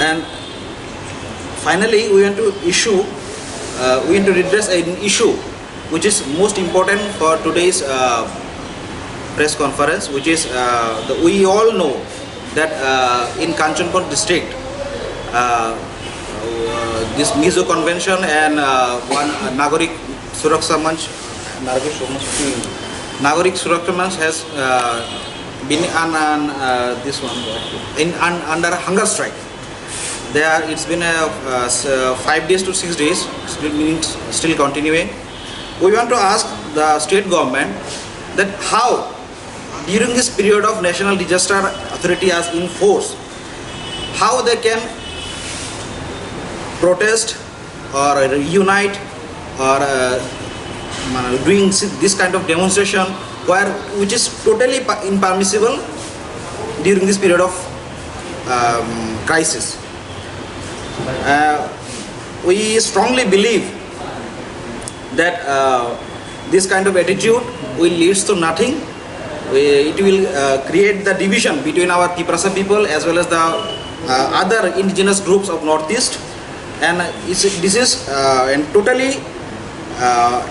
And finally, we want to redress an issue which is most important for today's press conference, which is we all know that in Kanchanpur district, this Mizo Convention and one Nagorik Suraksha Manch, Nagorik Suraksha Manch has been under hunger strike. It's been 5 days to 6 days, still continuing. We want to ask the state government that how during this period of National Disaster Authority as in force, how they can protest or reunite or doing this kind of demonstration which is totally impermissible during this period of crisis. We strongly believe that this kind of attitude will lead to nothing. It will create the division between our Tiprasa people as well as the other indigenous groups of Northeast, and this is and totally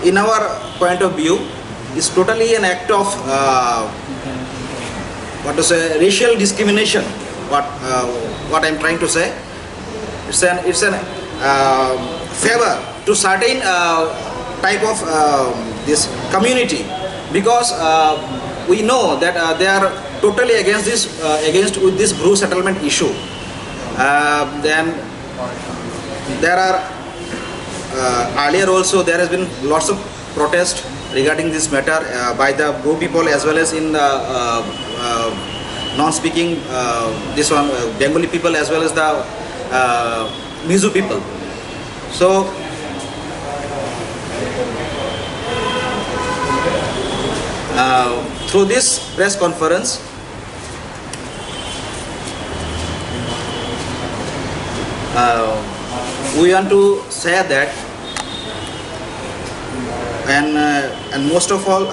in our point of view is totally an act of racial discrimination. What I'm trying to say, it's an favor to certain type of this community, because we know that they are totally against this Bru settlement issue. Then there are earlier also there has been lots of protest regarding this matter by the Bru people as well as in the non-speaking Bengali people as well as the Mizo people. So through this press conference, we want to say that, and most of all,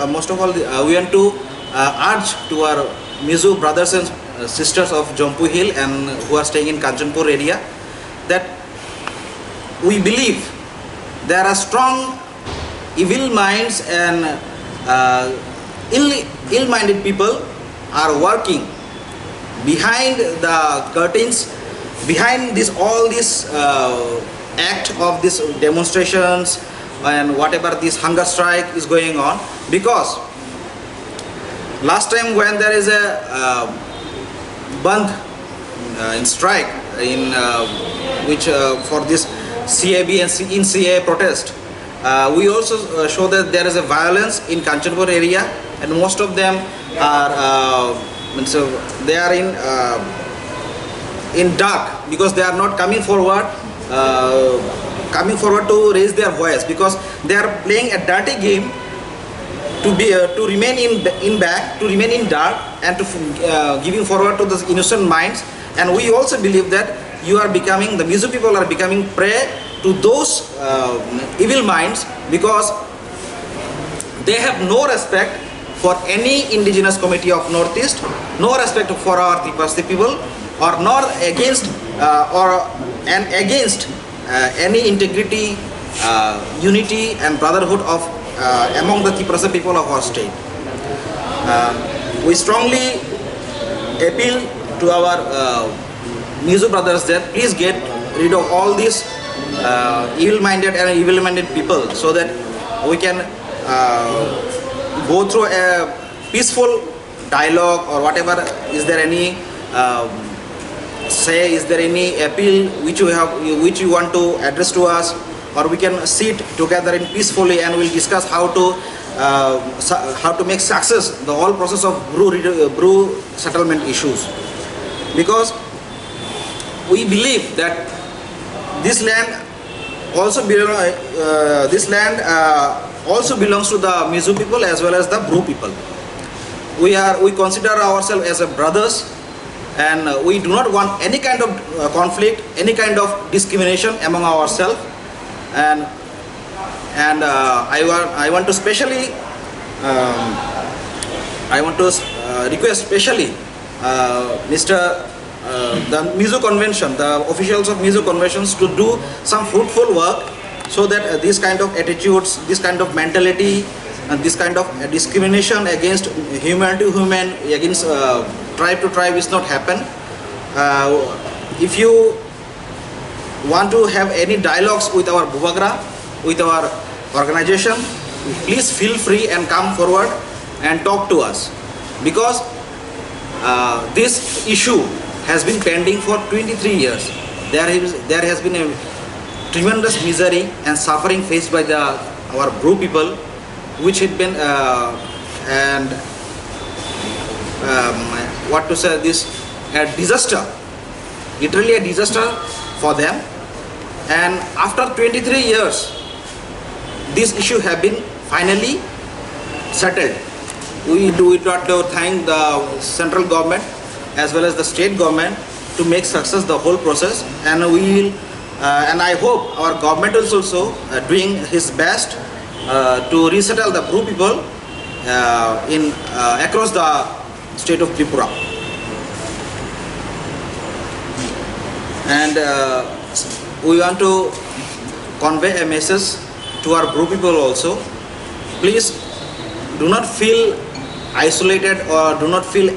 we want to urge to our Mizo brothers and sisters of Jampu Hill and who are staying in Kanchanpur area that we believe there are strong evil minds and ill-minded people are working behind the curtains, behind all this act of these demonstrations and whatever this hunger strike is going on. Because last time when there is a bandh in strike in which for this CAB and in CA protest, we also show that there is a violence in Kanchanpur area, and most of them are they are in dark because they are not coming forward to raise their voice, because they are playing a dirty game to remain in back, to remain in dark, and to giving forward to the innocent minds. And we also believe that the Mizo people are becoming prey to those evil minds, because they have no respect for any indigenous community of Northeast, no respect for our Tipasi people, or nor against against any integrity, unity and brotherhood of among the Tiprasa people of our state. We strongly appeal to our Mizo brothers that please get rid of all these evil-minded people, so that we can go through a peaceful dialogue or whatever. Is there any is there any appeal which you want to address to us, or we can sit together in peacefully and we'll discuss how to make success the whole process of Bru settlement issues. Because we believe that this land also belongs to the Mizo people as well as the Bru people. We consider ourselves as brothers, and we do not want any kind of conflict, any kind of discrimination among ourselves. And I want to specially request specially Mr. the Mizo Convention, the officials of Mizo Conventions, to do some fruitful work, so that this kind of attitudes, this kind of mentality, and this kind of discrimination against human to human, against tribe to tribe is not happen. If you want to have any dialogues with our Bhubagra, with our organization, please feel free and come forward and talk to us, because this issue has been pending for 23 years. There has been a tremendous misery and suffering faced by our Bru people, which had been what to say, this a disaster, literally a disaster for them. And after 23 years, this issue have been finally settled. We got to thank the central government as well as the state government to make success the whole process, and we will and I hope our government is also doing his best to resettle the Bru people in across the state of Tripura. And we want to convey a message to our Bru people also. Please do not feel isolated or do not feel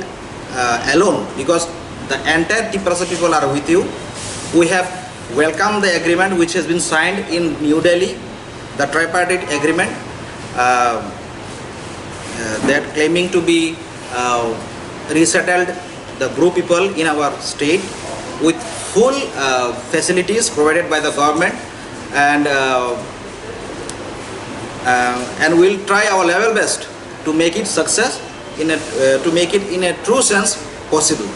alone, because the entire Tiprasa people are with you. We have welcomed the agreement which has been signed in New Delhi, the tripartite agreement that claiming to be resettled the Bru people in our state with full facilities provided by the government, and we'll try our level best to make it success, to make it in a true sense possible.